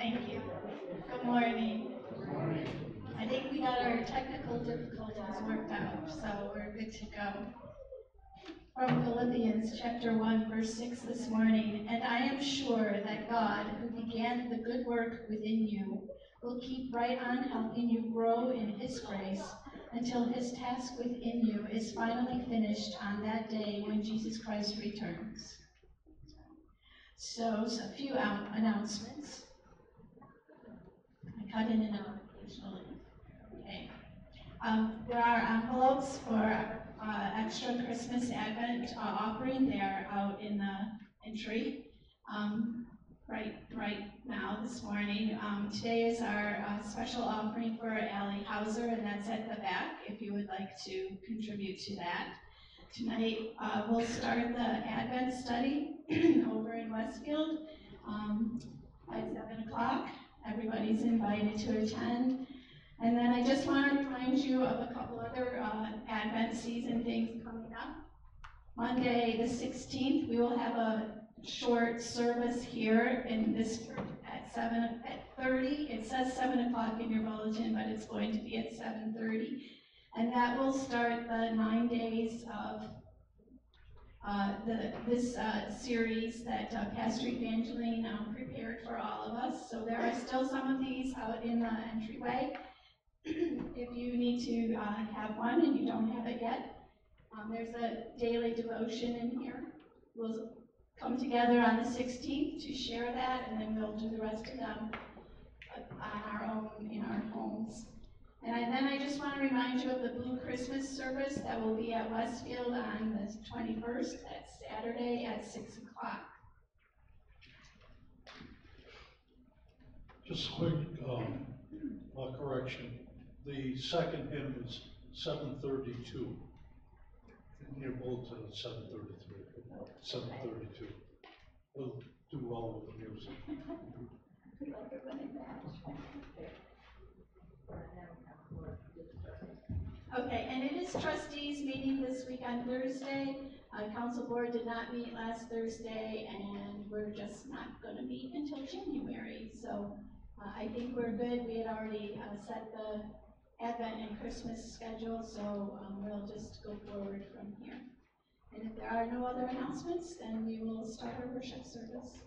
Thank you. Good morning. I think we got our technical difficulties worked out, so we're good to go. From Philippians chapter 1, verse 6 this morning, and I am sure that God, who began the good work within you, will keep right on helping you grow in his grace until his task within you is finally finished on that day when Jesus Christ returns. So, a few announcements. I cut in and out occasionally. Okay. There are envelopes for extra Christmas Advent offering. They are out in the entry right now this morning. Today is our special offering for Allie Hauser, and that's at the back if you would like to contribute to that. Tonight we'll start the Advent study over in Westfield at 7 o'clock. Everybody's invited to attend. And then I just want to remind you of a couple other Advent season things coming up. Monday the 16th, we will have a short service here in this at 7:30. It says 7 o'clock in your bulletin, but it's going to be at 7:30. And that will start the 9 days of this series that Pastor Evangeline prepared for all of us. So there are still some of these out in the entryway. If you need to have one and you don't have it yet, there's a daily devotion in here. We'll come together on the 16th to share that, and then we'll do the rest of them on our own in our homes. And then I just want to remind you of the Blue Christmas service that will be at Westfield on the 21st. That's Saturday at 6 o'clock. Just a quick correction. The second hymn is 732. In your bulletin, it's 733. 732. We'll do well with the music. Okay, and it is trustees meeting this week on Thursday. Council board did not meet last Thursday, and we're just not going to meet until January. So I think we're good. We had already set the Advent and Christmas schedule, so we'll just go forward from here. And if there are no other announcements, then we will start our worship service.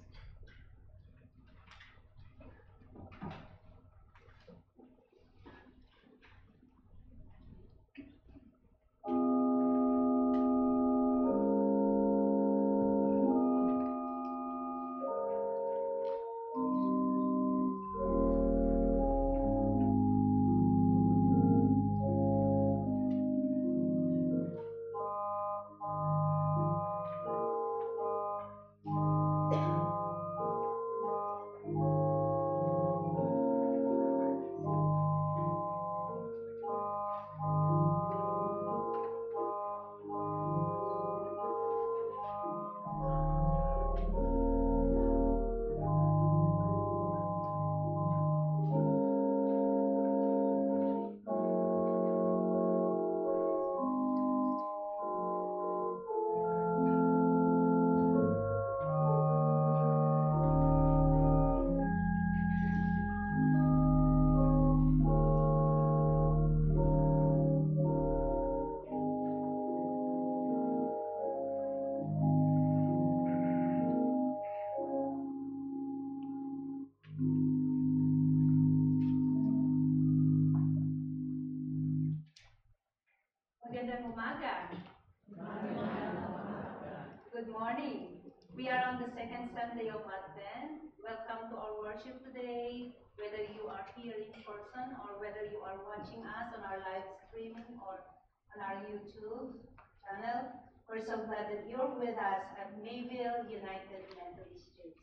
Good morning. We are on the second Sunday of Advent. Welcome to our worship today. Whether you are here in person or whether you are watching us on our live streaming or on our YouTube channel, we're so glad that you're with us at Mayville United Methodist Church.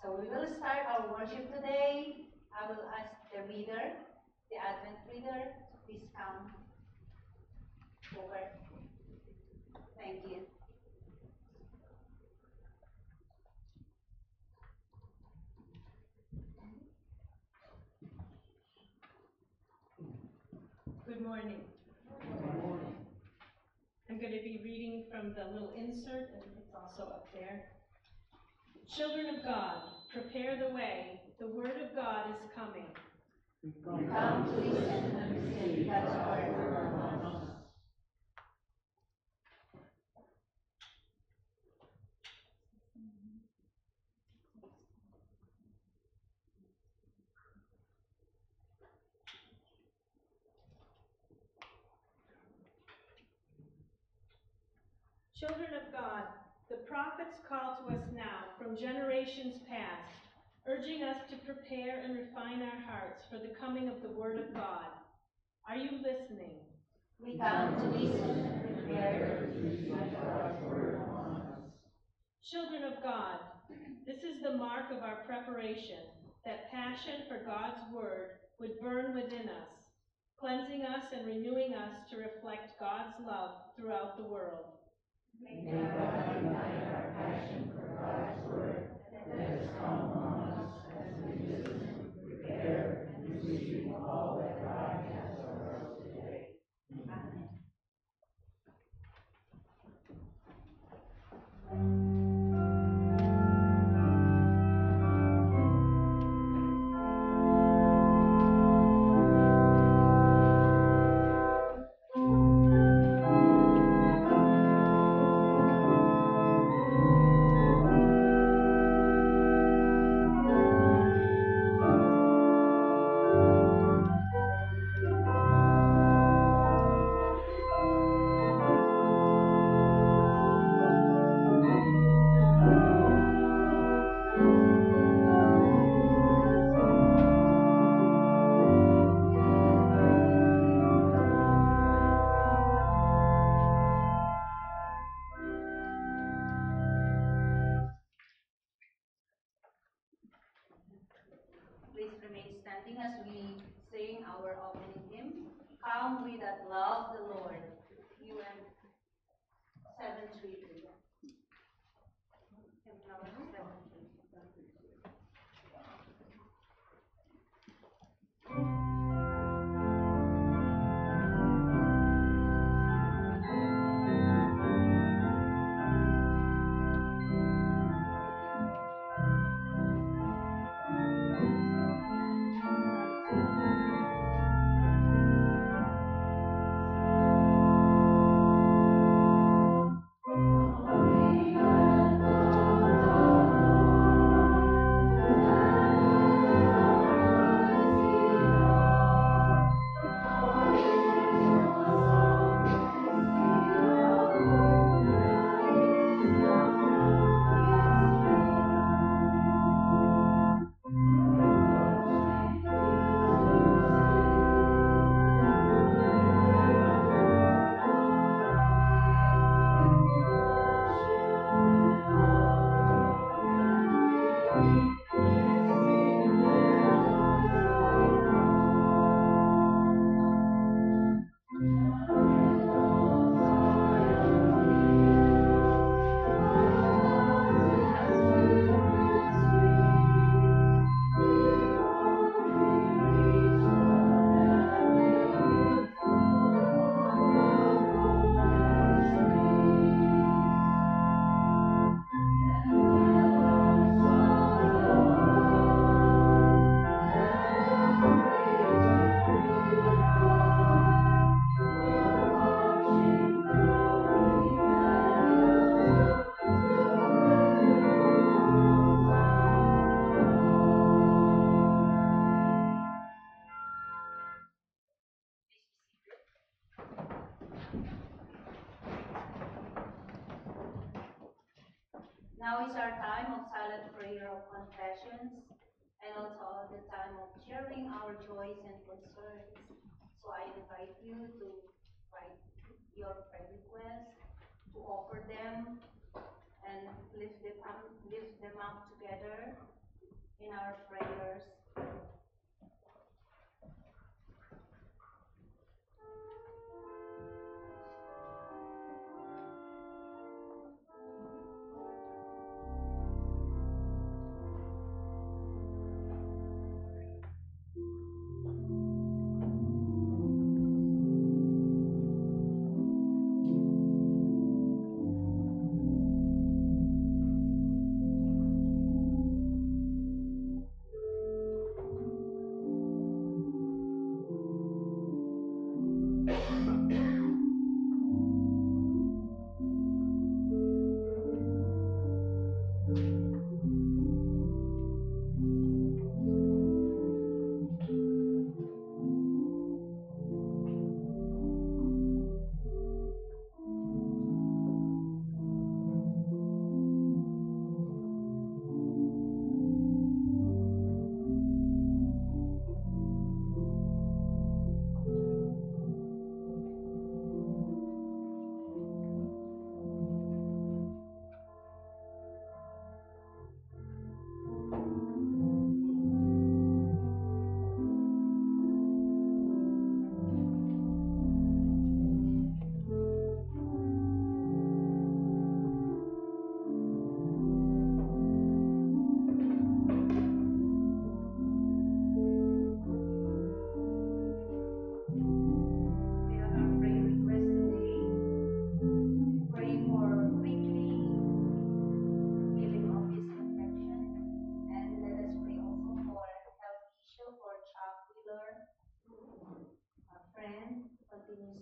So we will start our worship today. I will ask the reader, the Advent reader, to please come over. Thank you. Good morning. Good morning. I'm going to be reading from the little insert, and it's also up there. Children of God, Prepare the way. The word of God is coming. Come to listen and receive God's word from us. Children of God, the prophets call to us now from generations past, urging us to prepare and refine our hearts for the coming of the word of God. Are you listening? We come to listen and prepare to receive God's word from us. Children of God, this is the mark of our preparation, that passion for God's word would burn within us, cleansing us and renewing us to reflect God's love throughout the world. May God ignite our passion for God's word, that has come among us as we listen, prepare, and receive all that God has for us today. Amen. Please remain standing as we sing our opening hymn, Come We That Love the Lord, UN 733. Hymn number 733. Now is our time of silent prayer of confessions and also the time of sharing our joys and concerns. So I invite you to write your prayer requests, to offer them, and lift them up together in our prayers.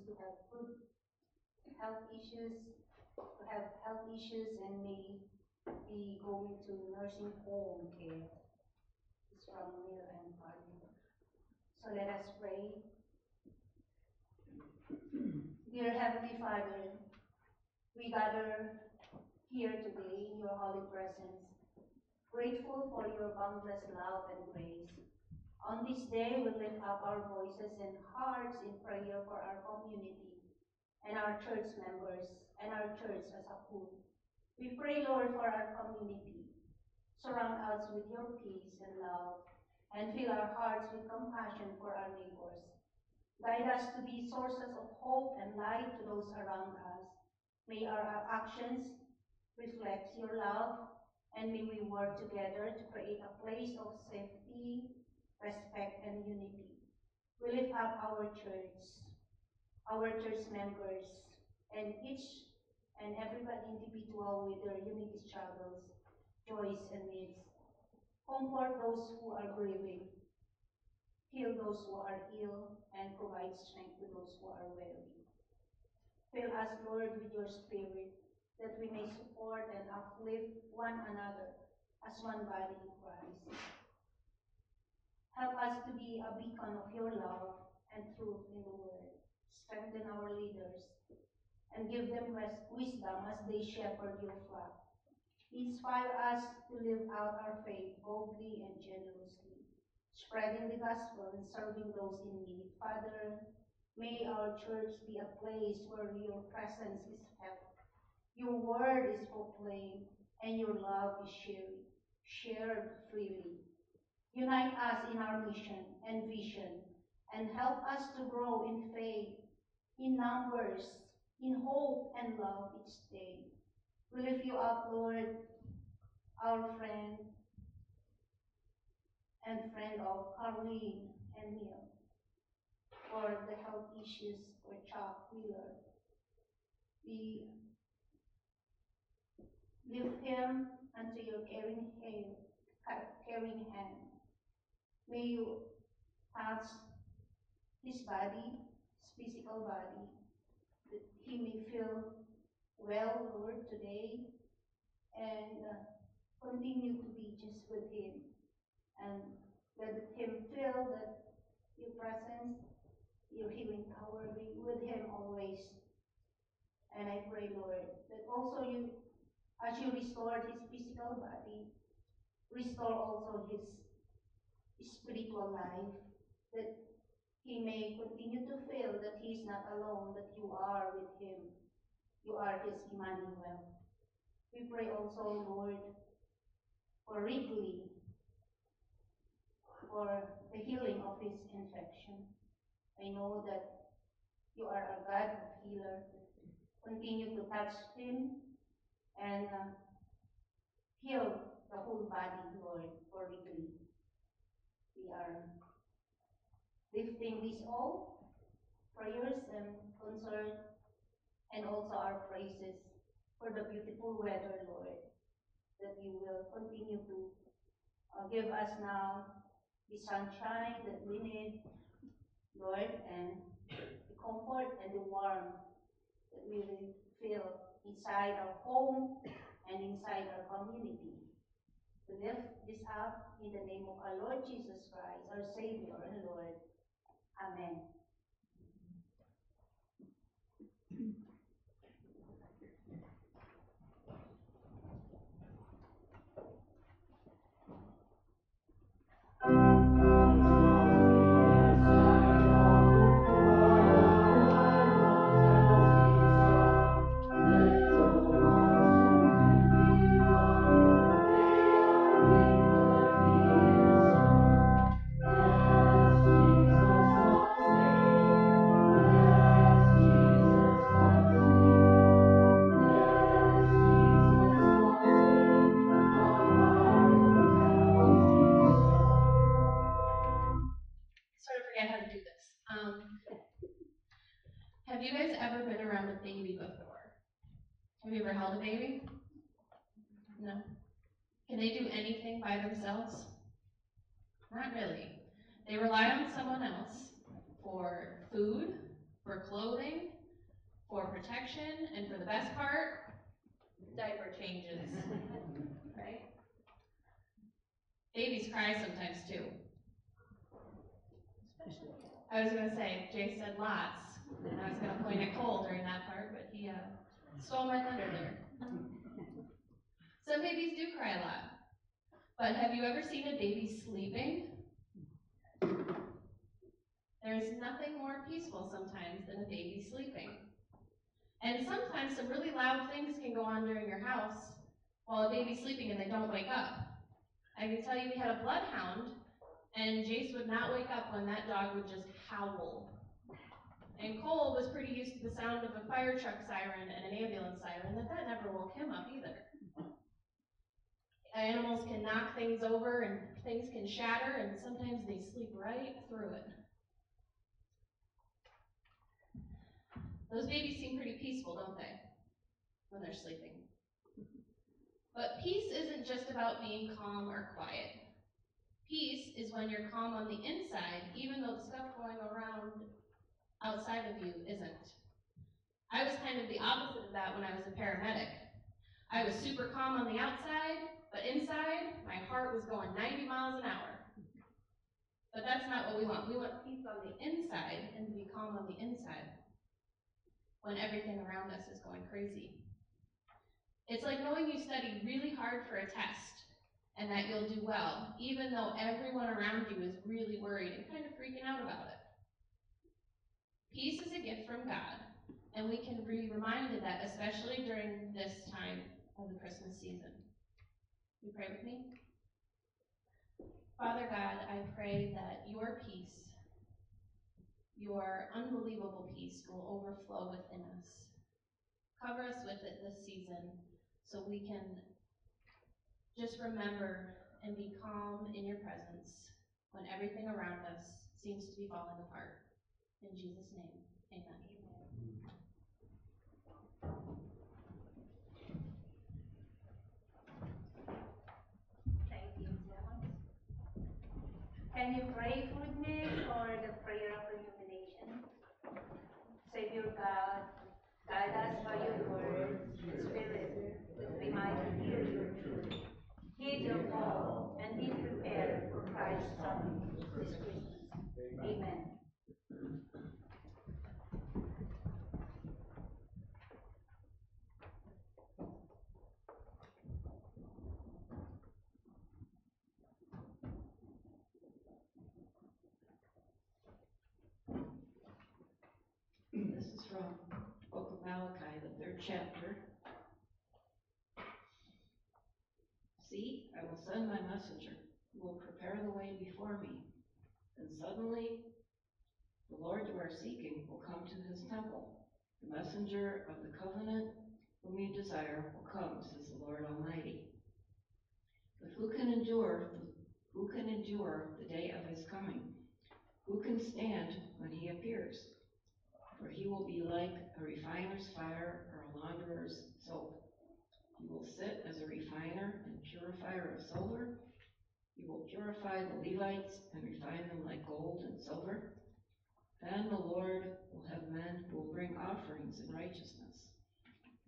to have good health issues, and may be going to nursing home care. It's from Neil and Carly. So let us pray. Dear Heavenly Father, we gather here today in your holy presence, grateful for your boundless love and grace. On this day, we lift up our voices and hearts in prayer for our community and our church members and our church as a whole. We pray, Lord, for our community. Surround us with your peace and love, and fill our hearts with compassion for our neighbors. Guide us to be sources of hope and light to those around us. May our actions reflect your love, and may we work together to create a place of safety, respect, and unity. We lift up our church members, and each and every individual with their unique struggles, joys, and needs. Comfort those who are grieving, heal those who are ill, and provide strength to those who are weary. Fill us, Lord, with your Spirit, that we may support and uplift one another as one body in Christ. Help us to be a beacon of your love and truth in the world. Strengthen our leaders and give them wisdom as they shepherd your flock. Inspire us to live out our faith boldly and generously, spreading the gospel and serving those in need. Father, may our church be a place where your presence is felt, your word is proclaimed, and your love is shared freely. Unite us in our mission and vision, and help us to grow in faith, in numbers, in hope and love each day. We lift you up, Lord, our friend of Carleen and Neil, for the health issues for Chuck Wheeler. We lift him unto your caring hand. May you touch his body, his physical body, that he may feel well, Lord, today, and continue to be just with him, and let him feel that your presence, your healing power be with him always. And I pray, Lord, that also you, as you restored his physical body, restore also his spiritual life, that he may continue to feel that he is not alone, that you are with him. You are his Emmanuel. We pray also, Lord, for Wrigley, for the healing of his infection. I know that you are a God of healer. Continue to touch him and heal the whole body, Lord, for Wrigley. We are lifting these all prayers and concern, and also our praises for the beautiful weather, Lord, that you will continue to give us now the sunshine that we need, Lord, and the comfort and the warmth that we will feel inside our home and inside our community. We lift this up in the name of our Lord Jesus Christ, our Savior and Lord. Amen. Sort of forget how to do this. Have you guys ever been around a baby before? Have you ever held a baby? No? Can they do anything by themselves? Not really. They rely on someone else for food, for clothing, for protection, and for the best part, diaper changes, right? Babies cry sometimes too. I was gonna say, Jay said lots, and I was gonna point at Cole during that part, but he stole my thunder there. Some babies do cry a lot, but have you ever seen a baby sleeping? There's nothing more peaceful sometimes than a baby sleeping. And sometimes some really loud things can go on during your house while a baby's sleeping and they don't wake up. I can tell you we had a bloodhound, and Jace would not wake up when that dog would just howl. And Cole was pretty used to the sound of a fire truck siren and an ambulance siren, that never woke him up either. Animals can knock things over and things can shatter, and sometimes they sleep right through it. Those babies seem pretty peaceful, don't they, when they're sleeping? But peace isn't just about being calm or quiet. Peace is when you're calm on the inside, even though the stuff going around outside of you isn't. I was kind of the opposite of that when I was a paramedic. I was super calm on the outside, but inside, my heart was going 90 miles an hour. But that's not what we want. We want peace on the inside and to be calm on the inside when everything around us is going crazy. It's like knowing you studied really hard for a test and that you'll do well, even though everyone around you is really worried and kind of freaking out about it. Peace is a gift from God, and we can be reminded that, especially during this time of the Christmas season. You pray with me? Father God, I pray that your peace, your unbelievable peace, will overflow within us. Cover us with it this season so we can just remember and be calm in your presence when everything around us seems to be falling apart. In Jesus' name, amen. Thank you, John. Can you pray with me for the prayer of illumination? Savior God, guide us by your word and spirit, that we might hear your truth. Heed your call and be prepared for Christ's coming this Christmas. Amen. This is from Book of Malachi, the 3rd chapter. See, I will send my messenger, who will prepare the way before me. And suddenly, the Lord you are seeking will come to his temple. The messenger of the covenant whom you desire will come, says the Lord Almighty. But who can endure the day of his coming? Who can stand when he appears? For he will be like a refiner's fire or a launderer's soap. He will sit as a refiner and purifier of silver. He will purify the Levites and refine them like gold and silver. Then the Lord will have men who will bring offerings in righteousness.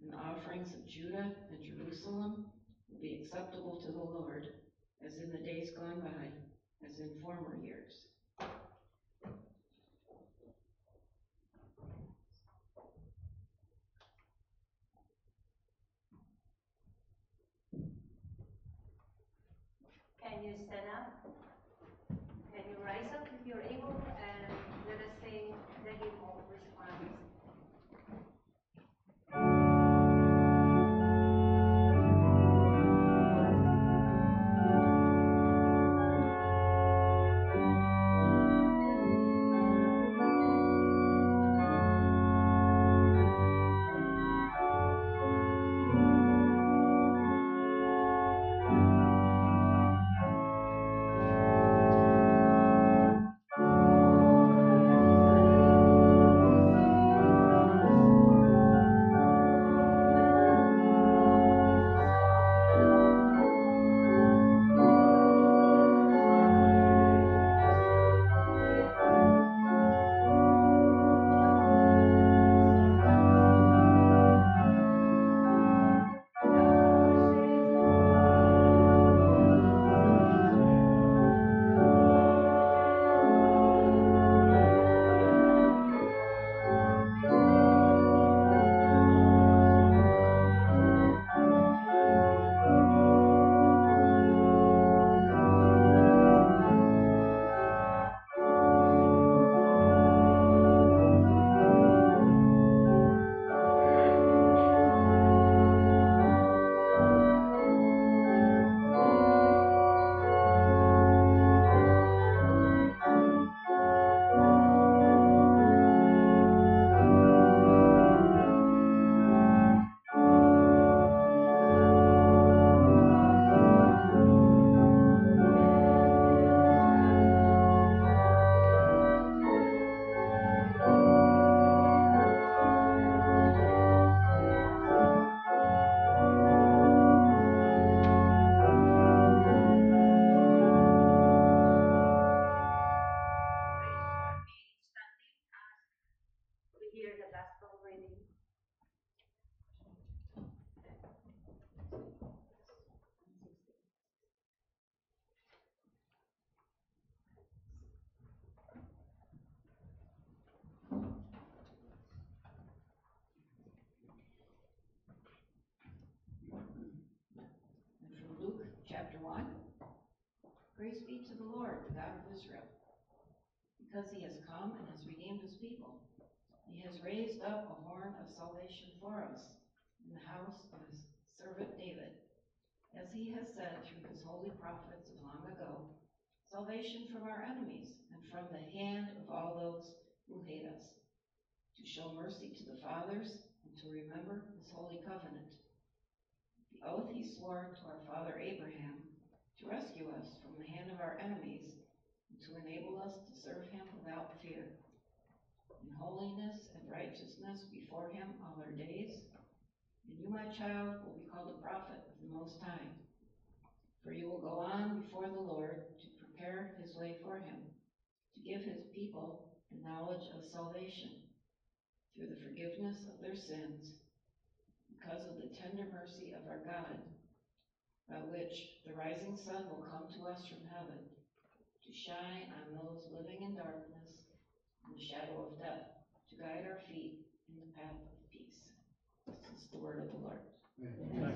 And the offerings of Judah and Jerusalem will be acceptable to the Lord, as in the days gone by, as in former years. Can you stand up? Can you rise up if you're able? And let us sing the hymn of response. Praise be to the Lord, the God of Israel, because he has come and has redeemed his people. He has raised up a horn of salvation for us in the house of his servant David, as he has said through his holy prophets of long ago, salvation from our enemies and from the hand of all those who hate us, to show mercy to the fathers and to remember his holy covenant, the oath he swore to our father Abraham, to rescue us from the hand of our enemies and to enable us to serve him without fear, in holiness and righteousness before him all our days. And you, my child, will be called a prophet of the Most High, for you will go on before the Lord to prepare his way for him, to give his people the knowledge of salvation through the forgiveness of their sins, because of the tender mercy of our God, by which the rising sun will come to us from heaven, to shine on those living in darkness and the shadow of death, to guide our feet in the path of peace. This is the word of the Lord. Thanks be to God.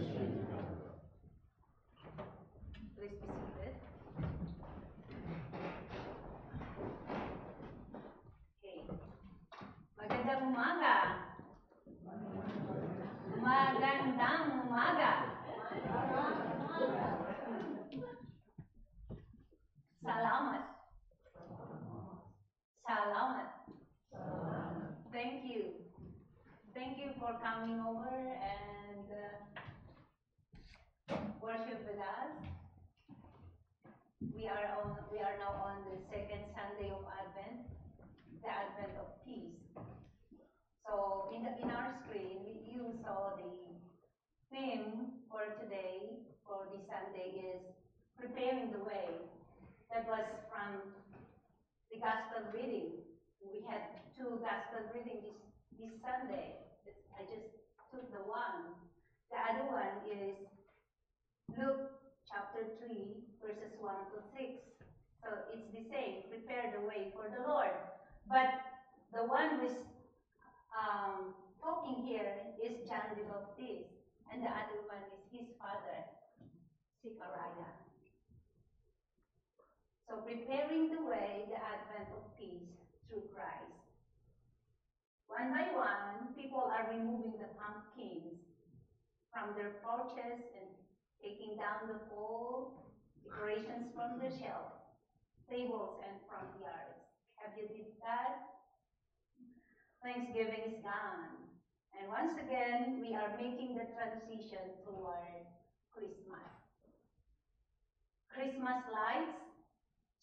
Please be seated. Okay. Magandang umaga. Magandang umaga. Salamat. Salamat. Thank you. Thank you for coming over and worship with us. We are now on the second Sunday of Advent, the Advent of Peace. So in our screen, you saw the theme for today, for this Sunday, is preparing the way. That was from the Gospel reading. We had two Gospel readings this Sunday. I just took the one. The other one is Luke chapter 3, verses 1 to 6. So it's the same, prepare the way for the Lord. But the one who's talking here is John the Baptist, and the other one is his father, Zechariah. So preparing the way, the advent of peace through Christ. One by one, people are removing the pumpkins from their porches and taking down the old decorations from the shelf, tables and front yards. Have you did that? Thanksgiving is gone. And once again, we are making the transition toward Christmas. Christmas lights,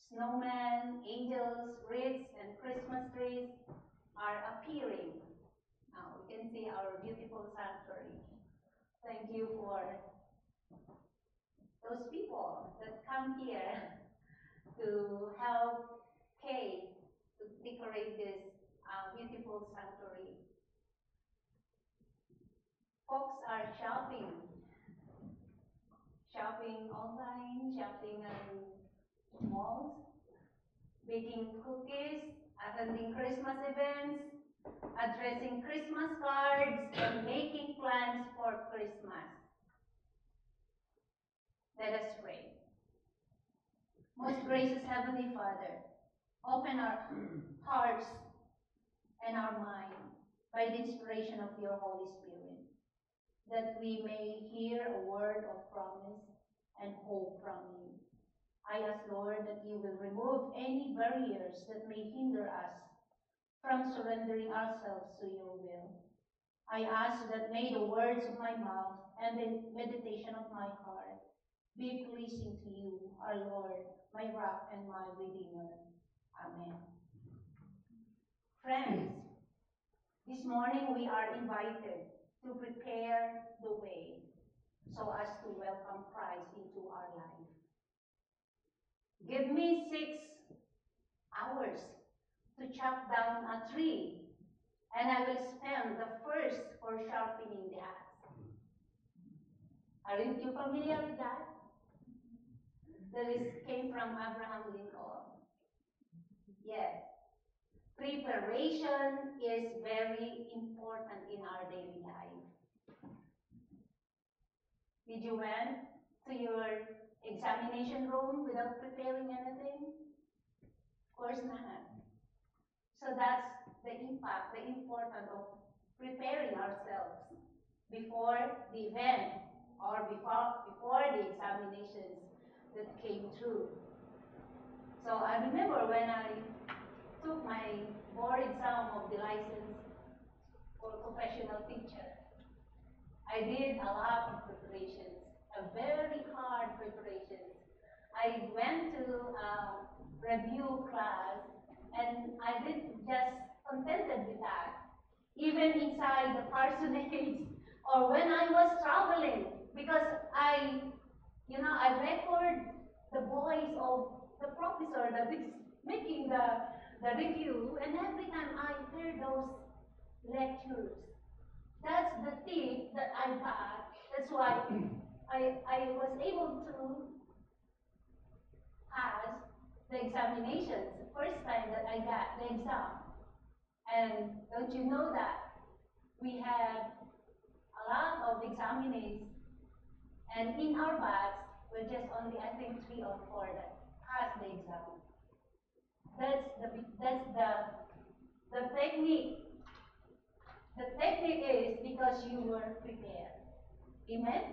snowmen, angels, wreaths, and Christmas trees are appearing. Now we can see our beautiful sanctuary. Thank you for those people that come here to help Kay to decorate this beautiful sanctuary. Folks are shopping online, shopping in malls, baking cookies, attending Christmas events, addressing Christmas cards, and making plans for Christmas. Let us pray. Most gracious Heavenly Father, open our hearts and our mind by the inspiration of your Holy Spirit, that we may hear a word of promise and hope from you. I ask, Lord, that you will remove any barriers that may hinder us from surrendering ourselves to your will. I ask that may the words of my mouth and the meditation of my heart be pleasing to you, our Lord, my rock and my Redeemer. Amen. Friends, this morning we are invited to prepare the way so as to welcome Christ into our life. Give me 6 hours to chop down a tree, and I will spend the first for sharpening the axe. Aren't you familiar with that? This came from Abraham Lincoln. Yes. Preparation is very important in our daily life. Did you went to your examination room without preparing anything? Of course not. So that's the impact, the importance of preparing ourselves before the event or before the examinations that came through. So I remember when I took my board exam of the license for professional teacher, I did a lot of preparations, a very hard preparations. I went to a review class, and I didn't just contented with that. Even inside the parsonage, or when I was traveling, because I record the voice of the professor that is making the review, and every time I hear those lectures, that's the tip that I got. That's why I was able to pass the examinations the first time that I got the exam. And don't you know that we had a lot of examinees, and in our batch, we're just only, I think, 3 or 4 that passed the exam. That's the technique. The technique is because you were prepared. Amen?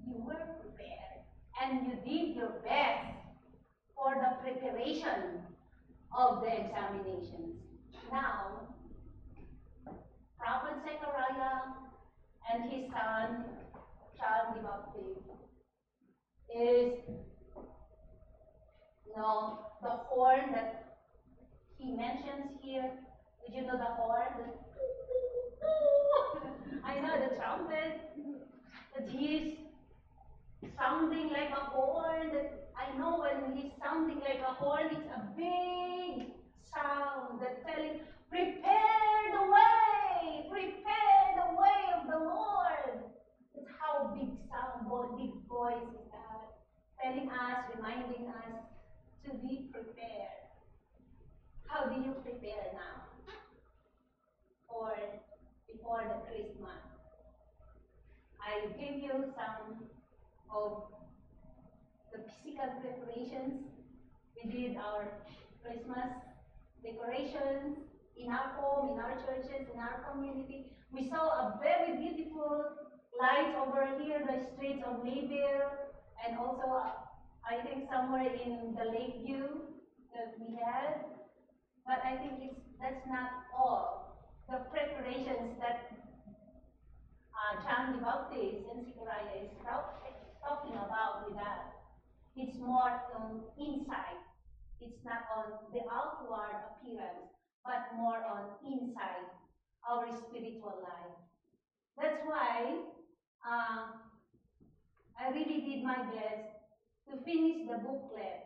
You were prepared. And you did your best for the preparation of the examinations. Now, Prophet Zechariah and his son, John the Baptist, is, the horn that he mentions here. Did you know the horn? I know the trumpet, that he's sounding like a horn. That I know when he's sounding like a horn, it's a big sound that's telling, prepare the way of the Lord. That's how big sound, big voice is that, telling us, reminding us to be prepared. How do you prepare now? Or before the Christmas? I give you some of the physical preparations. We did our Christmas decorations in our home, in our churches, in our community. We saw a very beautiful light over here, the streets of Mayville, and also I think somewhere in the Lakeview that we had. But I think that's not all. The preparations that John the Baptist and Zechariah is talking about with that. It's more on inside. It's not on the outward appearance, but more on inside our spiritual life. That's why I really did my best to finish the booklet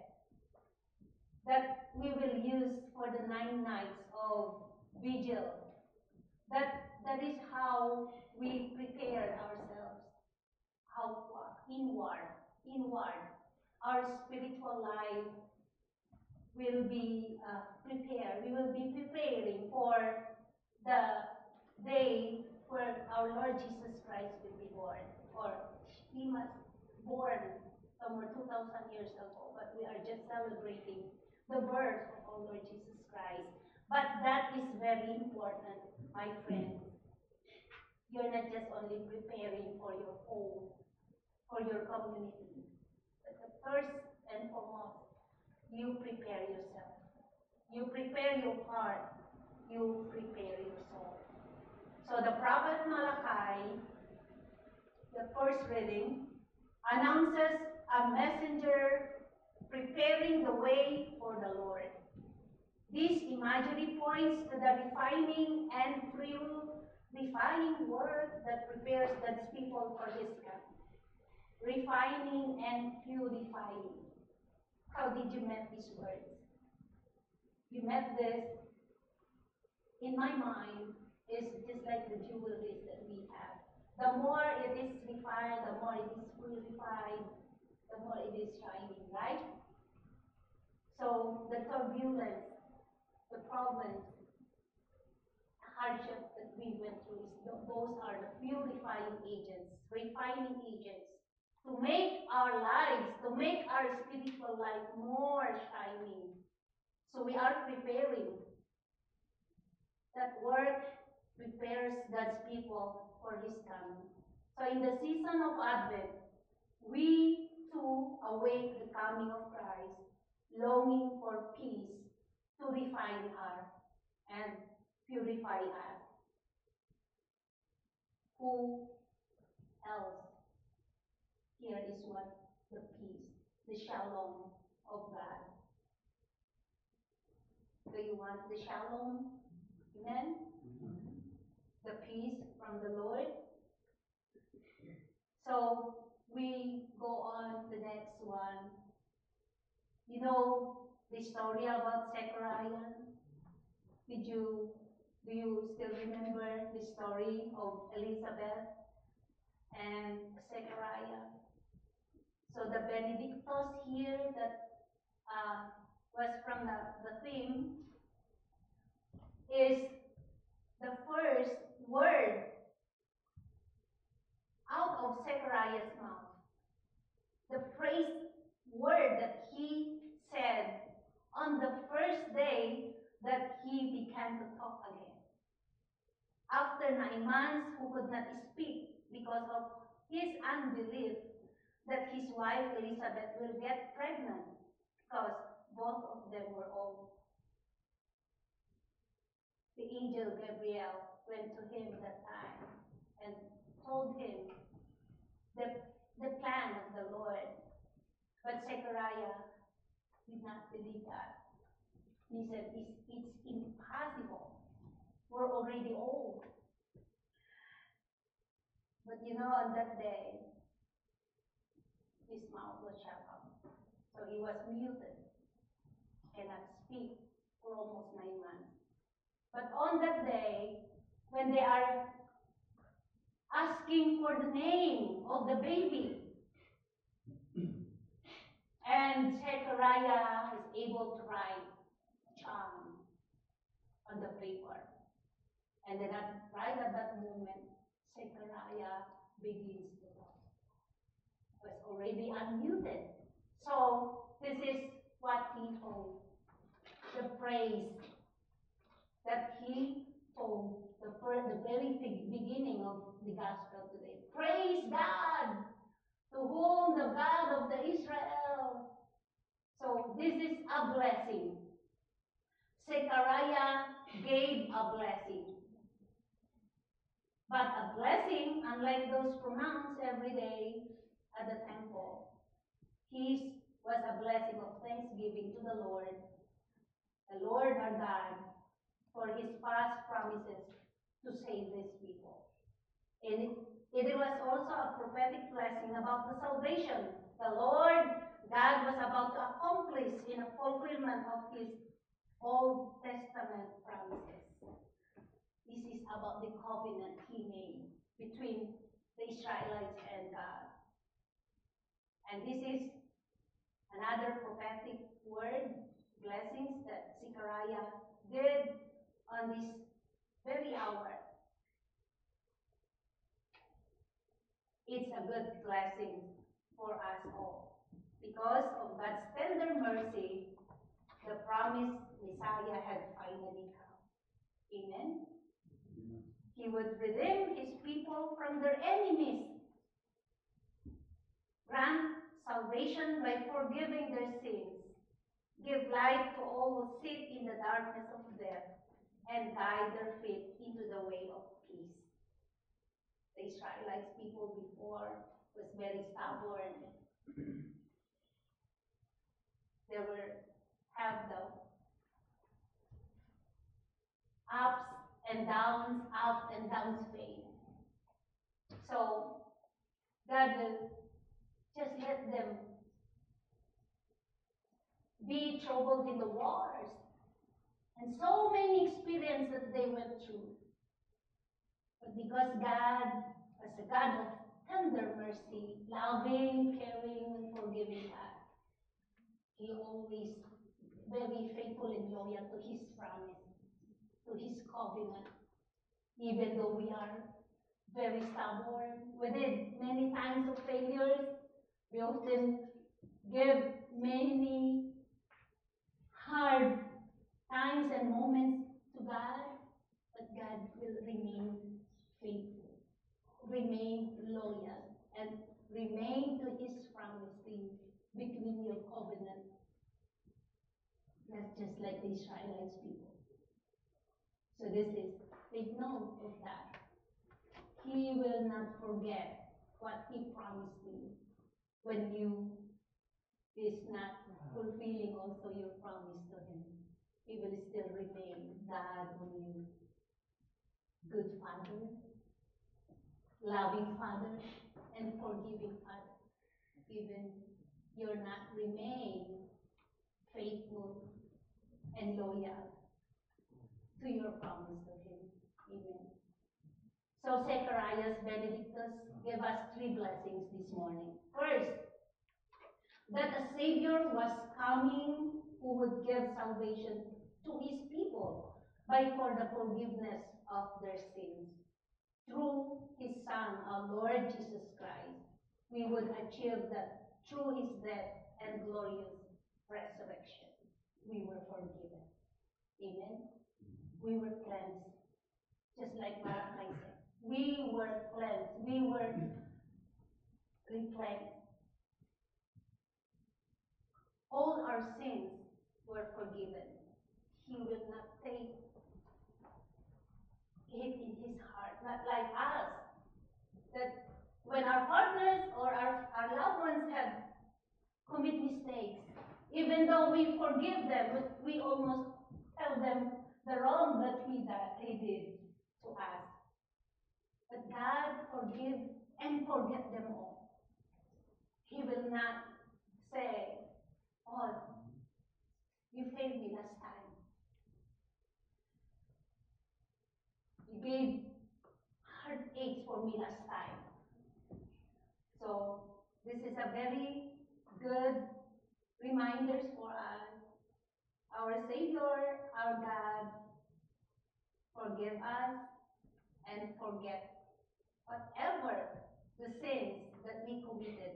that we will use for the 9 nights of vigil. That is how we prepare ourselves. Inward. Our spiritual life will be prepared. We will be preparing for the day where our Lord Jesus Christ will be born. Or he must born somewhere 2,000 years ago, but we are just celebrating the birth of our Lord Jesus Christ. But that is very important, my friend. You're not just only preparing for your home, for your community, but the first and foremost, you prepare yourself. You prepare your heart. You prepare your soul. So the prophet Malachi, the first reading, announces a messenger preparing the way for the Lord. This imagery points to the refining and purifying work that prepares God's people for his coming. Refining and purifying. How did you met these words? You met this, in my mind, is just like the jewelry that we have. The more it is refined, the more it is purified, the more it is shining, right? So the turbulence, the problems, the hardships that we went through, those are the purifying agents, refining agents to to make our lives, to make our spiritual life more shining. So we are preparing. That work prepares God's people for His coming. So in the season of Advent, we too await the coming of Christ, longing for peace to refine us and purify us. Who else? Here is what the peace, the shalom of God. Do you want the shalom? Amen? The peace from the Lord. So we go on to the next one. You know the story about Zechariah? Do you still remember the story of Elizabeth and Zechariah? So the Benedictus here that was from the theme is the first word out of Zechariah's mouth. The praise word that he said on the first day that he began to talk again. After 9 months, who could not speak because of his unbelief that his wife Elizabeth will get pregnant, because both of them were old. The angel Gabriel went to him that time and told him the plan of the Lord. But Zechariah did not believe that. He said, it's impossible. We're already old. But you know, on that day, his mouth was shut up. So he was muted, cannot speak for almost 9 months. But on that day, when they are asking for the name of the baby, and Zechariah is able to write John on the paper. And then right at that moment, Zechariah begins to talk. Was already unmuted. So this is what he told. The praise that he told the very beginning of the gospel today. Praise God, to whom the God of the Israel. So this is a blessing. Zechariah gave a blessing. But a blessing, unlike those pronounced every day at the temple, his was a blessing of thanksgiving to the Lord our God, for his past promises to save his people. And it was also a prophetic blessing about the salvation the Lord God was about to accomplish in a fulfillment of his Old Testament promises. This is about the covenant he made between the Israelites and God. And this is another prophetic word, blessings that Zechariah did on this very hour. It's a good blessing for us all. Because of God's tender mercy, the promised Messiah had finally come. Amen? He would redeem his people from their enemies, grant salvation by forgiving their sins, give light to all who sit in the darkness of death, and guide their feet into the way of peace. The Israelites people before was very stubborn. They have the ups and downs pain. So God will just let them be troubled in the wars. And so many experiences that they went through. But because God was a God of tender mercy, loving, caring, and forgiving God, he always very faithful and loyal to his promise, to his covenant. Even though we are very stubborn, we did many times of failures, We often give many hard times and moments to God, but God will remain faithful, remain loyal, and remain to His promising between your covenant, not just like the Israelites people. So this is, take note of that. He will not forget what He promised you when you is not fulfilling also your promise to Him. He will still remain God on you. Good Father, loving Father, and forgiving Father. Even you're not remain faithful and loyal to your promise to Him. Amen. So Zechariah's Benedictus gave us 3 blessings this morning. First, that a Savior was coming who would give salvation to His people for the forgiveness of their sins. Through His Son, our Lord Jesus Christ, we would achieve that through His death and glorious resurrection, we were forgiven. Amen? We were cleansed, just like Malachi said. We were cleansed. We were reclaimed. All our sins were forgiven. He will not take it in His heart, not like us, that when our partners or our loved ones have commit mistakes, even though we forgive them, we almost tell them the wrong that they did to us. But God forgive and forget them all. He will not say, oh, you failed me last time. You gave heartaches for me last time. So this is a very good reminders for us. Our Savior, our God, forgive us and forget whatever the sins that we committed.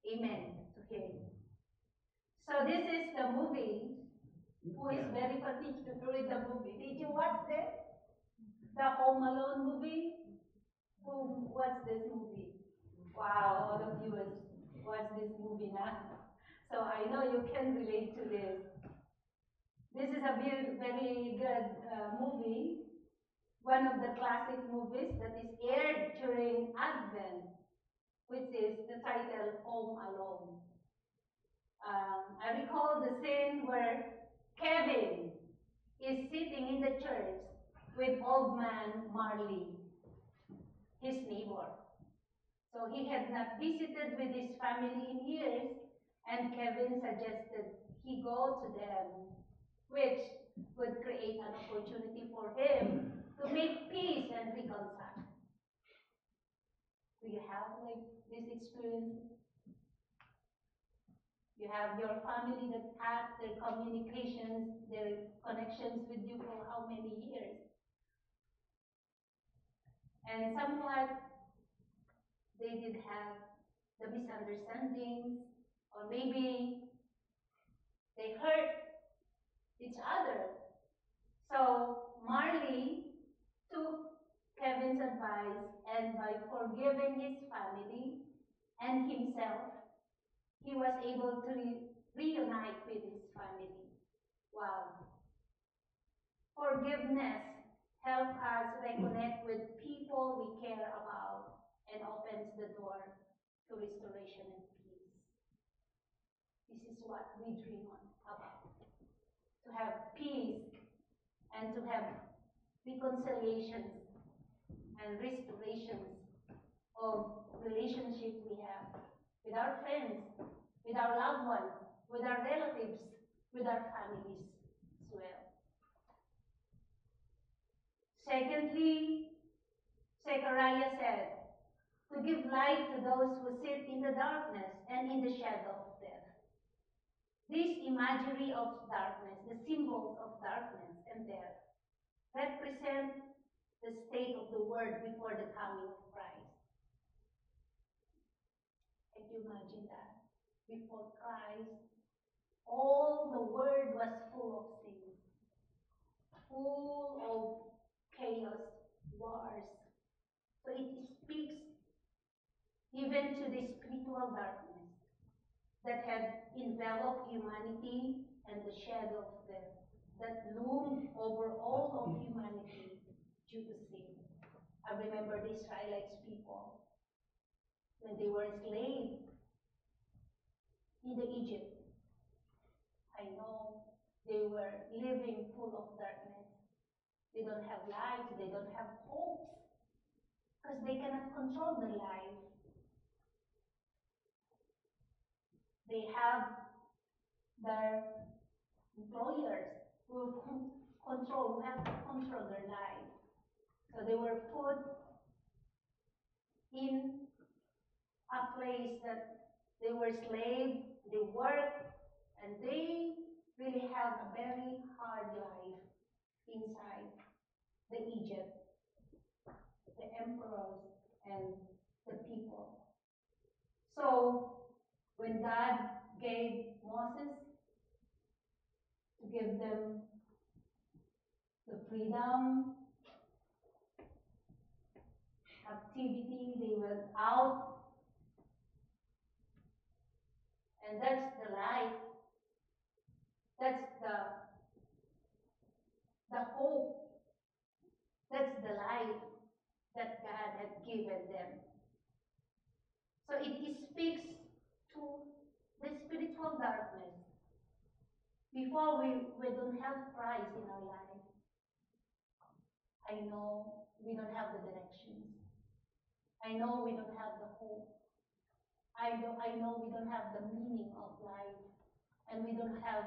Amen to Him. So this is the movie. Who is very particular with the movie? Did you watch this? The Home Alone movie? Who watched this movie? Wow, all of you watch this movie now. So I know you can relate to this. This is a very, very good movie. One of the classic movies that is aired during Advent, which is the title Home Alone. I recall the scene where Kevin is sitting in the church with old man Marley, his neighbor. So he had not visited with his family in years, and Kevin suggested he go to them, which would create an opportunity for him to make peace and reconcile. Do you have like this experience? You have your family that cut their communications, their connections with you for how many years? And somewhat they did have the misunderstandings, or maybe they hurt each other. So Marley took Kevin's advice, and by forgiving his family and himself, he was able to reunite with his family. Wow. Forgiveness helps us reconnect with people we care about and opens the door to restoration and peace. This is what we dream about. To have peace and to have reconciliations and restorations of relationships we have with our friends, with our loved ones, with our relatives, with our families as well. Secondly, Zechariah said, to give light to those who sit in the darkness and in the shadow of death. This imagery of darkness, the symbols of darkness and death, represent the state of the world before the coming of Christ. Like you imagine that? Before Christ, all the world was full of sin, full of chaos, wars. So it speaks even to the spiritual darkness that had enveloped humanity and the shadow of death that loomed over all of humanity due to sin. I remember the Israelites people when they were enslaved in the Egypt. I know they were living full of darkness. They don't have light, they don't have hopes, because they cannot control their life. They have their employers who have to control their life. So they were put in a place that they were slaves, they worked, and they really have a very hard life inside the Egypt, the emperors and the people. So when God gave Moses to give them the freedom, activity, they went out, and that's the light, that's the hope, that's the light that God had given them. So it speaks to the spiritual darkness. Before we don't have Christ in our life, I know we don't have the directions. I know we don't have the hope. I know we don't have the meaning of life, and we don't have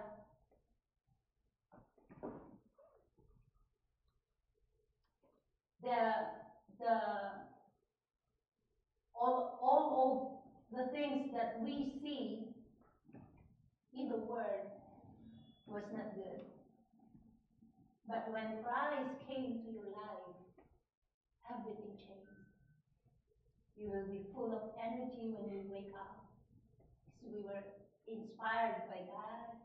the all of the things that we see in the world was not good. But when Christ came to your life, everything changed. You will be full of energy when you wake up. So we were inspired by God,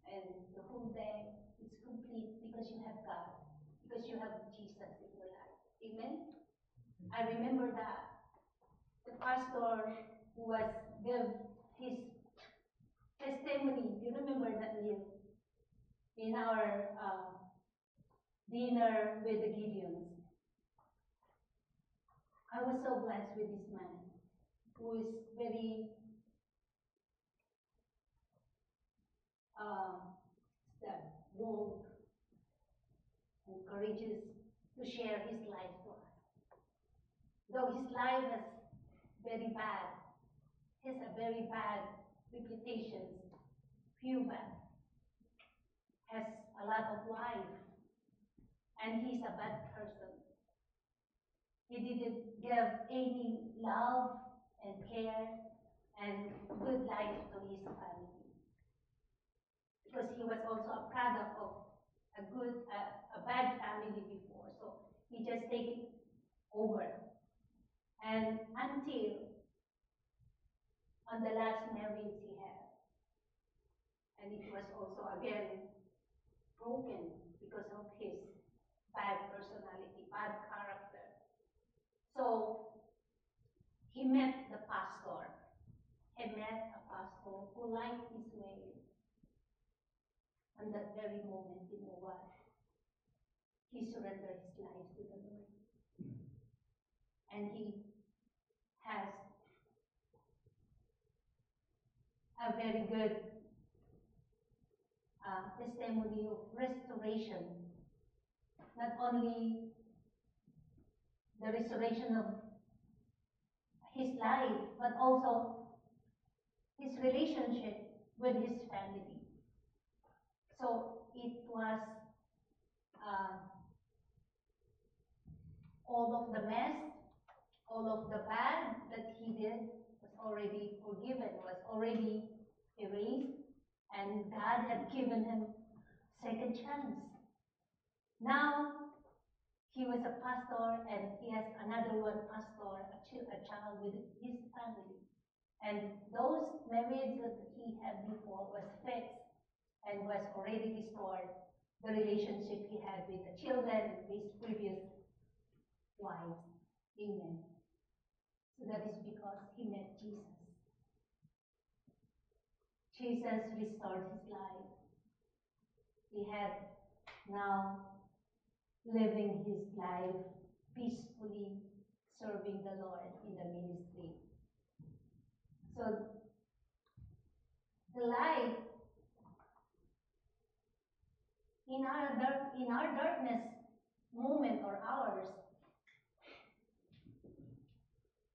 and the whole day is complete because you have God, because you have Jesus in your life. Amen? I remember that the pastor who was gave his testimony. You remember that name in our dinner with the Gideons. I was so blessed with this man who is very bold and courageous to share his life to us. Though his life is very bad, he has a very bad reputation, few bad, has a lot of life, and he's a bad person. He didn't give any love and care and good life to his family, because he was also a product of a bad family before, so he just take it over. And until on the last marriage he had, and it was also again broken because of his bad personality, bad character. So he met the pastor. He met a pastor who liked his way. And that very moment, you know what? He surrendered his life to the Lord. And he has a very good testimony of restoration. Not only the restoration of his life, but also his relationship with his family. So it was all of the mess, all of the bad that he did was already forgiven, was already erased, and God had given him second chance. Now He was a pastor, and he has another one pastor, a child with his family. And those marriages that he had before was fixed and was already restored. The relationship he had with the children, with his previous wives. Amen. So that is because he met Jesus. Jesus restored his life. He had now living his life peacefully, serving the Lord in the ministry. So the light in our darkness moment or hours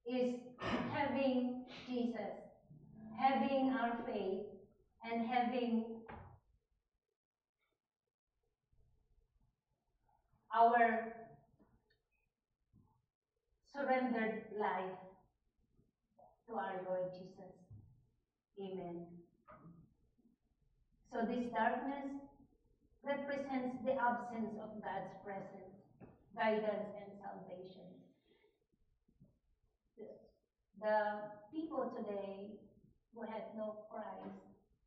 is having Jesus, having our faith, and having our surrendered life to our Lord Jesus. Amen. So this darkness represents the absence of God's presence, guidance, and salvation. The people today who had no Christ,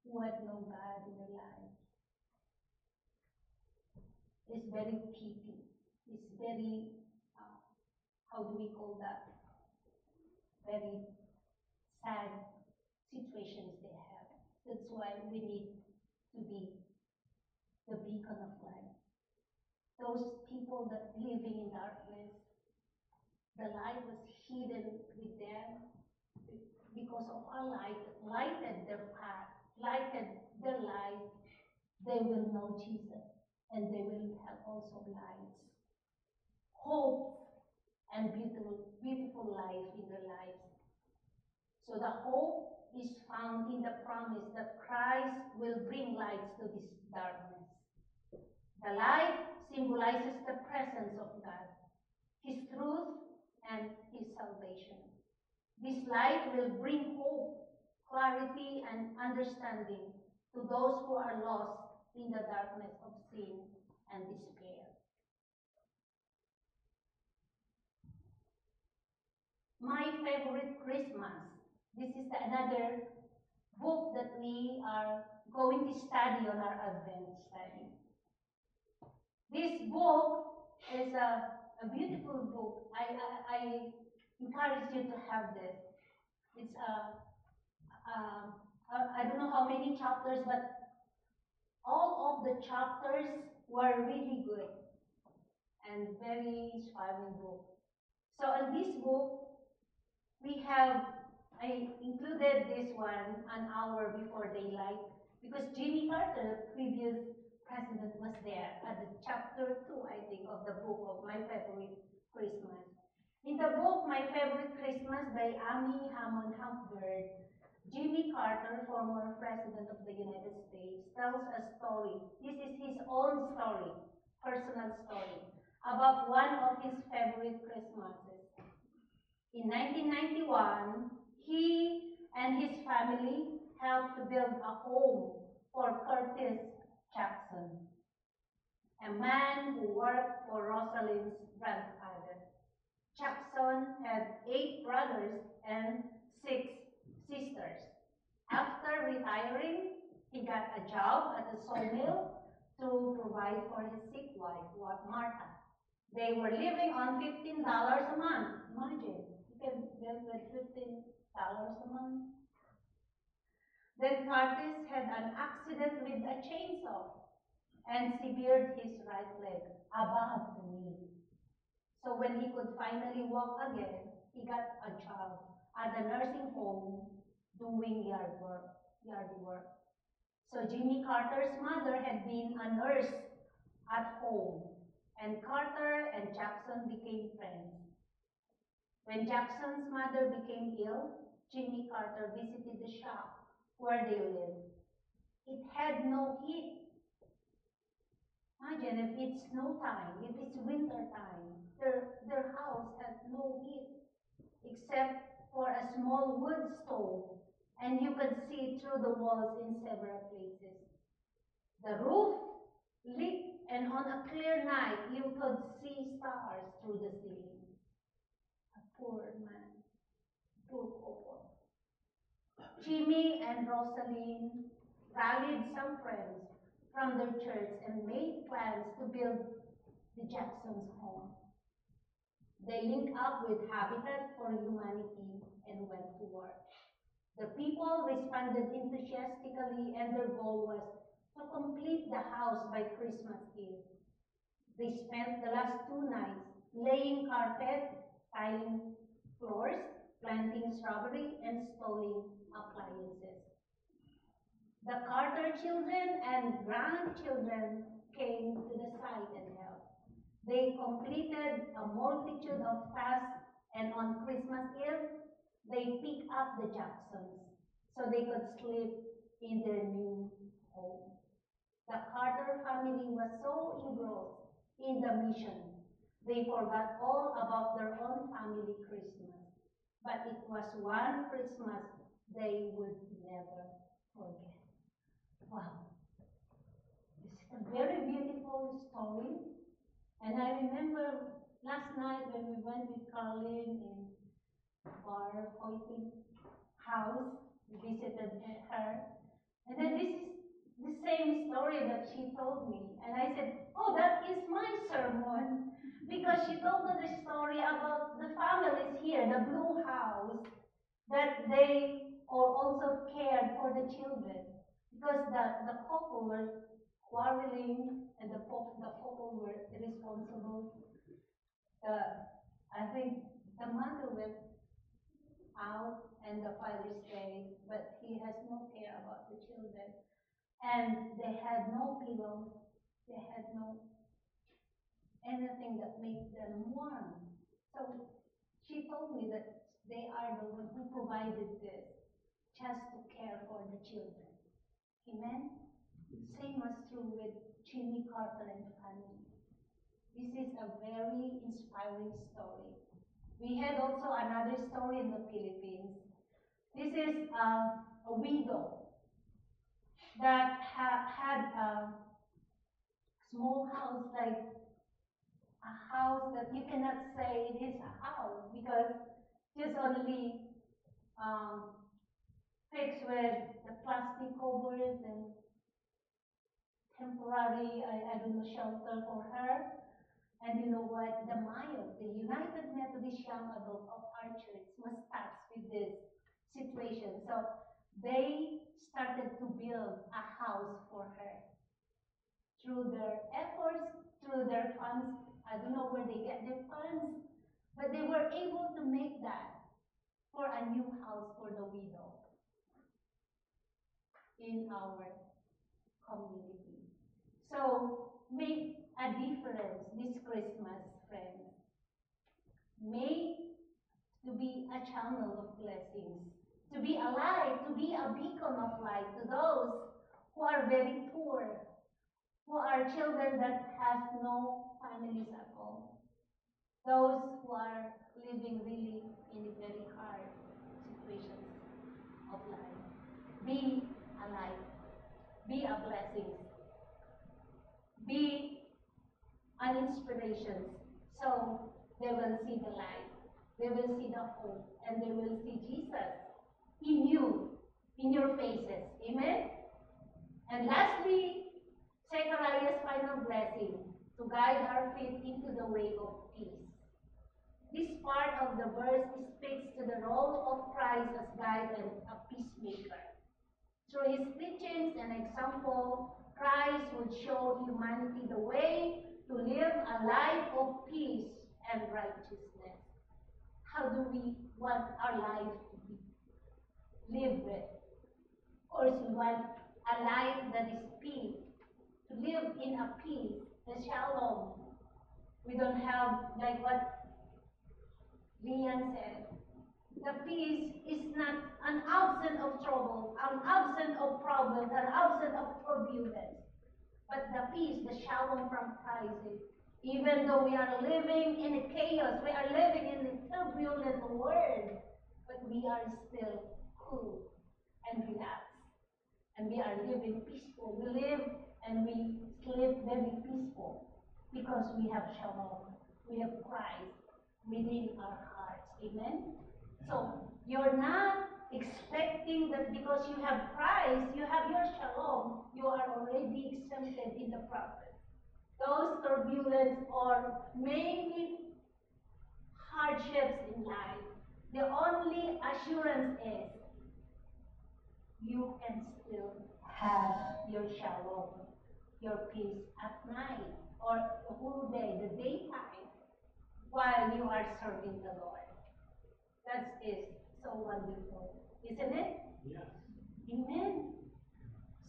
who had no God in their life, is very pity. It's very, how do we call that? Very sad situations they have. That's why we need to be the beacon of light. Those people that living in darkness, the light was hidden with them because of our light, lighted their path, lighted their life. They will know Jesus, and they will have also lights, hope, and beautiful life in their lives. So the hope is found in the promise that Christ will bring lights to this darkness. The light symbolizes the presence of God, His truth, and His salvation. This light will bring hope, clarity, and understanding to those who are lost in the darkness of sin and despair. My favorite Christmas. This is another book that we are going to study on our Advent study. This book is a beautiful book. I encourage you to have this. It's I don't know how many chapters, but all of the chapters were really good and very inspiring book. So in this book, I included this one an hour before daylight because Jimmy Carter, the previous president, was there at the chapter 2, I think, of the book of My Favorite Christmas. In the book My Favorite Christmas by Amy Hammond Humphrey, Jimmy Carter, former president of the United States, tells a story. This is his own story, personal story, about one of his favorite Christmases. In 1991, he and his family helped to build a home for Curtis Jackson, a man who worked for Rosalind's grandfather. Jackson had 8 brothers and 6 sisters. After retiring, he got a job at a sawmill to provide for his sick wife, Martha. They were living on $15 a month. Imagine, you can live with $15 a month. Then Curtis had an accident with a chainsaw and severed his right leg above the knee. So when he could finally walk again, he got a job at the nursing home doing yard work. So Jimmy Carter's mother had been a nurse at home, and Carter and Jackson became friends. When Jackson's mother became ill, Jimmy Carter visited the shop where they lived. It had no heat. Imagine if it's snow time, if it's winter time, their house has no heat except for a small wood stove, and you could see through the walls in several places. The roof lit, and on a clear night, you could see stars through the ceiling. A poor man, poor couple. Jimmy and Rosaline rallied some friends from their church and made plans to build the Jacksons' home. They linked up with Habitat for Humanity and went to work. The people responded enthusiastically, and their goal was to complete the house by Christmas Eve. They spent the last 2 nights laying carpet, tiling floors, planting strawberry, and installing appliances. The Carter children and grandchildren came to the site and helped. They completed a multitude of tasks, and on Christmas Eve, they picked up the Jacksons so they could sleep in their new home. The Carter family was so engrossed in the mission, they forgot all about their own family Christmas. But it was one Christmas they would never forget. Wow, this is a very beautiful story. And I remember last night when we went with Carlene in Bar Hoiting house, we visited her. And then this is the same story that she told me. And I said, oh, that is my sermon. Because she told us the story about the families here, the Blue House, that they also cared for the children. Because the couple were quarreling and the couple were irresponsible. I think the mother went out and the father stayed, but he has no care about the children. And they had no pillow, they had no anything that makes them warm. So she told me that they are the one who provided this just to care for the children. Amen? Same was true with Jimmy Carter and family. This is a very inspiring story. We had also another story in the Philippines. This is a widow that had a small house, like a house that you cannot say it is a house because just only fixed with the plastic covers and temporary, I don't know, shelter for her. And you know what? The MAYO, the United Methodist Young Adult of our church, was tasked with this situation. So they started to build a house for her. Through their efforts, through their funds, I don't know where they get their funds, but they were able to make that for a new house for the widow in our community. So make a difference this Christmas, friends. Make to be a channel of blessings, to be a light, to be a beacon of light to those who are very poor, who are children that has no families at all, those who are living really in very hard situations of life. Be a light, be a blessing, be an inspiration, so they will see the light, they will see the hope, and they will see Jesus in you, in your faces. Amen? And lastly, Zechariah's final blessing, to guide our feet into the way of peace. This part of the verse speaks to the role of Christ as guide and a peacemaker. Through his teachings and example, Christ would show humanity the way to live a life of peace and righteousness. How do we want our life to be lived with? Of course, we want a life that is peace, to live in a peace, the shalom. We don't have, like what Lian said, the peace is not an absence of trouble, an absence of problems, an absence of turbulence. But the peace, the shalom from Christ is, even though we are living in a chaos, we are living in a turbulent world, but we are still cool and relaxed. And we are living peaceful. We live and we sleep very peaceful because we have shalom. We have Christ within our hearts. Amen? So you're not expecting that because you have Christ, you have your shalom, you are already exempted in the process. Those turbulence or maybe hardships in life, the only assurance is you can still have your shalom, your peace at night or the whole day, the daytime, while you are serving the Lord. That is so wonderful, isn't it? Yes. Amen.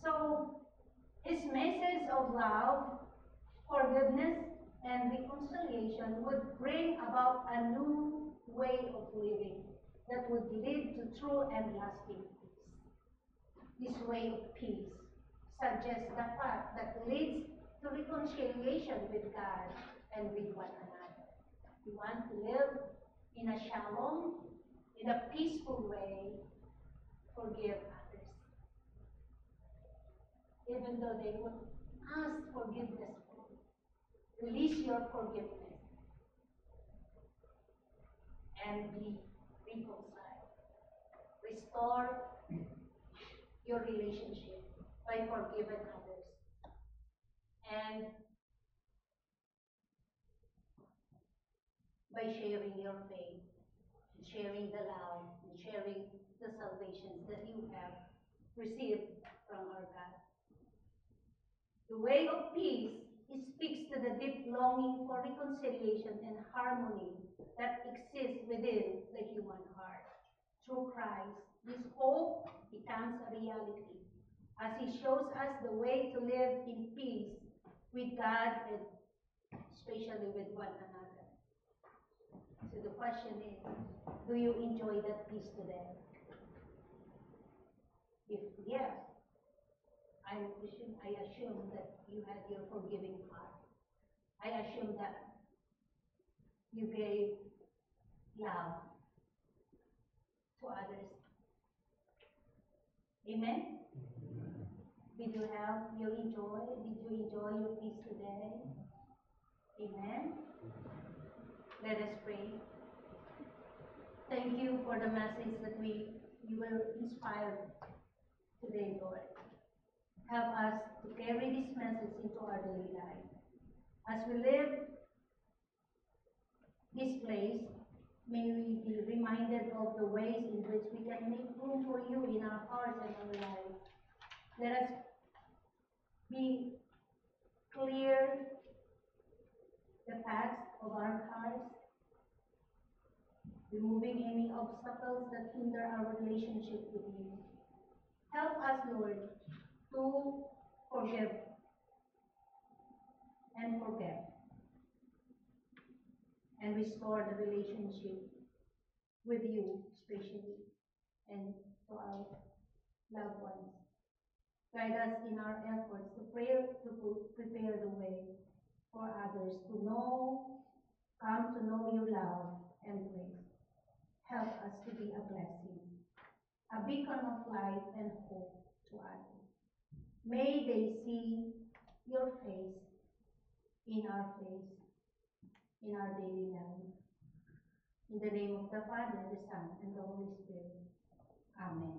So, his message of love, forgiveness, and reconciliation would bring about a new way of living that would lead to true and lasting peace. This way of peace suggests the path that leads to reconciliation with God and with one another. We want to live in a shalom, in a peaceful way, forgive others. Even though they would ask forgiveness, release your forgiveness and be reconciled. Restore your relationship by forgiving others and by sharing your faith, sharing the love, and sharing the salvations that you have received from our God. The way of peace, it speaks to the deep longing for reconciliation and harmony that exists within the human heart. Through Christ, this hope becomes a reality as He shows us the way to live in peace with God and especially with one another. So the question is, do you enjoy that peace today? If yes, I assume that you had your forgiving heart. I assume that you gave love to others. Amen? Did you enjoy your peace today? Amen? Let us pray. Thank you for the message that we were inspired today, Lord. Help us to carry this message into our daily life. As we live this place, may we be reminded of the ways in which we can make room for you in our hearts and our lives. Let us be clear the paths of our hearts, removing any obstacles that hinder our relationship with you. Help us, Lord, to forgive and forget and restore the relationship with you, especially, and to our loved ones. Guide us in our efforts to prepare the way for others to come to know your love and grace. Help us to be a blessing, a beacon of light and hope to others. May they see your face in our daily life. In the name of the Father, the Son, and the Holy Spirit. Amen.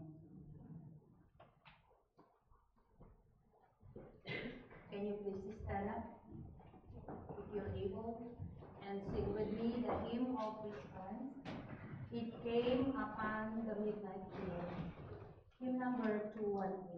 Can you please stand up, if you're able, and sing with me the hymn of response. It came upon the midnight prayer. Hymn number 218.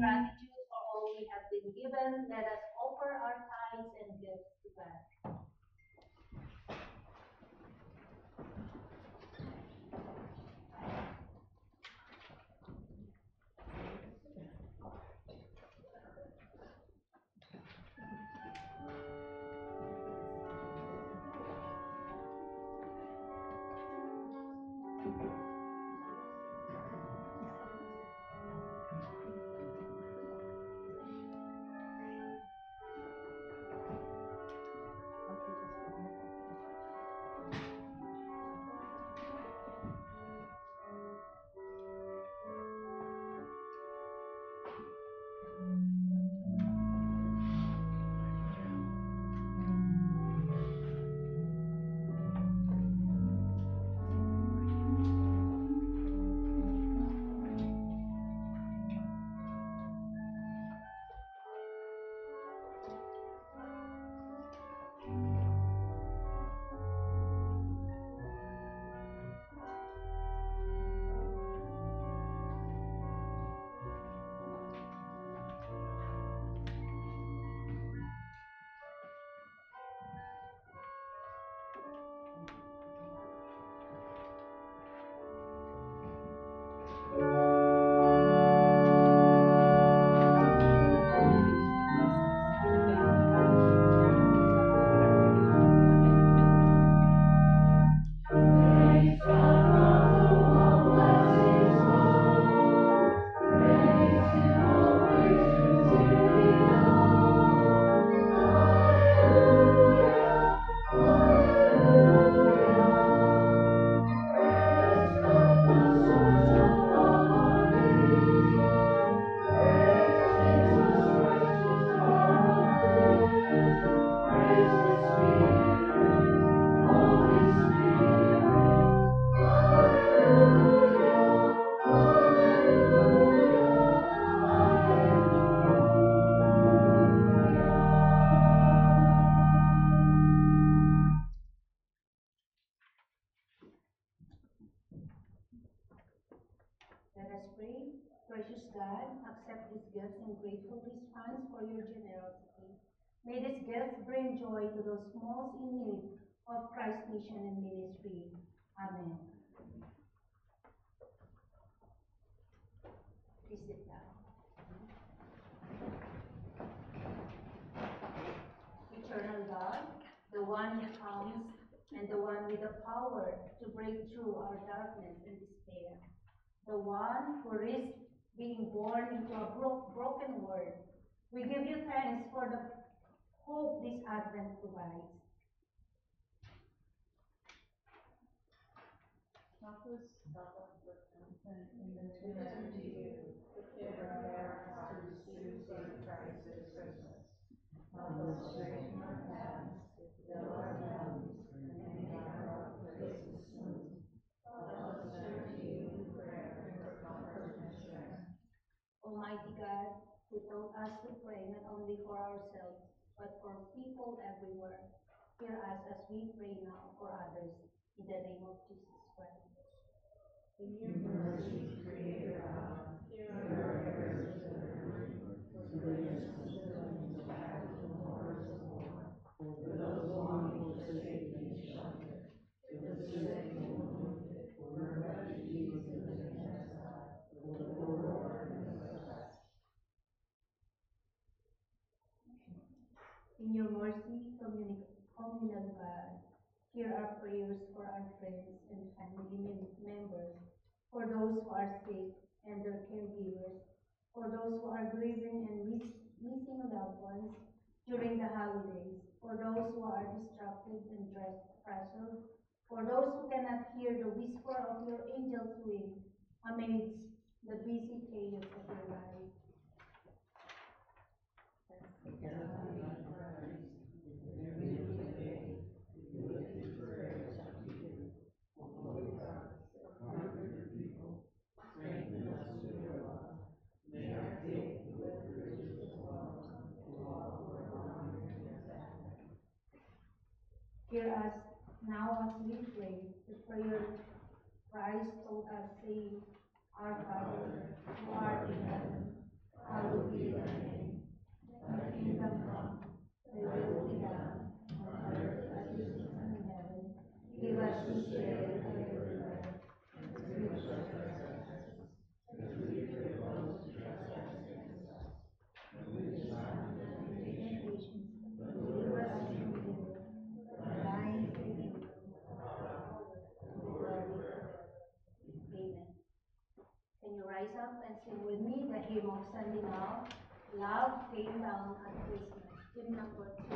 gratitude for all we have been given, let us offer our tithes and gifts to God. Let us pray. Gracious God, accept these gifts in grateful response for your generosity. May these gifts bring joy to those most in need of Christ's mission and ministry. Amen. Please sit down. Eternal God, the one who comes and the one with the power to break through our darkness and despair, the one who risked being born into a broken world. We give you thanks for the hope this Advent provides. Help us with confidence in the turn to you, prepare our hearts to receive Christ's Christmas. Help us straighten our paths, fill our bellies, and make our places smooth. Help us turn to you in prayer for comfort and strength. Almighty God, who taught us to pray not only for ourselves, but for people everywhere, hear us as we pray now for others. In the name of Jesus Christ. In your mercy, Creator God, hear our prayers for the hurting, for the innocent children of battles and horrors of war, for those longing for safety and shelter, for the sick and wounded, for refugees and the exile, for the poor and the oppressed. In your mercy, communal God, hear our prayers for our friends and family members, for those who are sick and their caregivers, for those who are grieving and missing loved ones during the holidays, for those who are distracted and pressured, for those who cannot hear the whisper of your angel's wing amidst the busy chaos of their lives. Hear us now as we pray the prayer Christ taught us, saying, Our Father, who art in heaven, hallowed be thy name. Thy kingdom come, thy will be done, on earth as it is in heaven. Give us this day our daily bread, and forgive us our trespasses, as we forgive those who trespass against us. And lead us not into temptation, but deliver us from evil. For thine is the kingdom, the power, and the glory forever. Amen. Can you rise up and sing with me the hymn of Sunday now? Love came down at Christmas. Hymn number 2.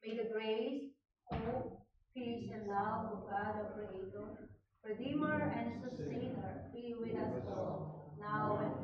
May the grace, hope, peace, and love of God our Creator, Redeemer, and Sustainer be with us all, now and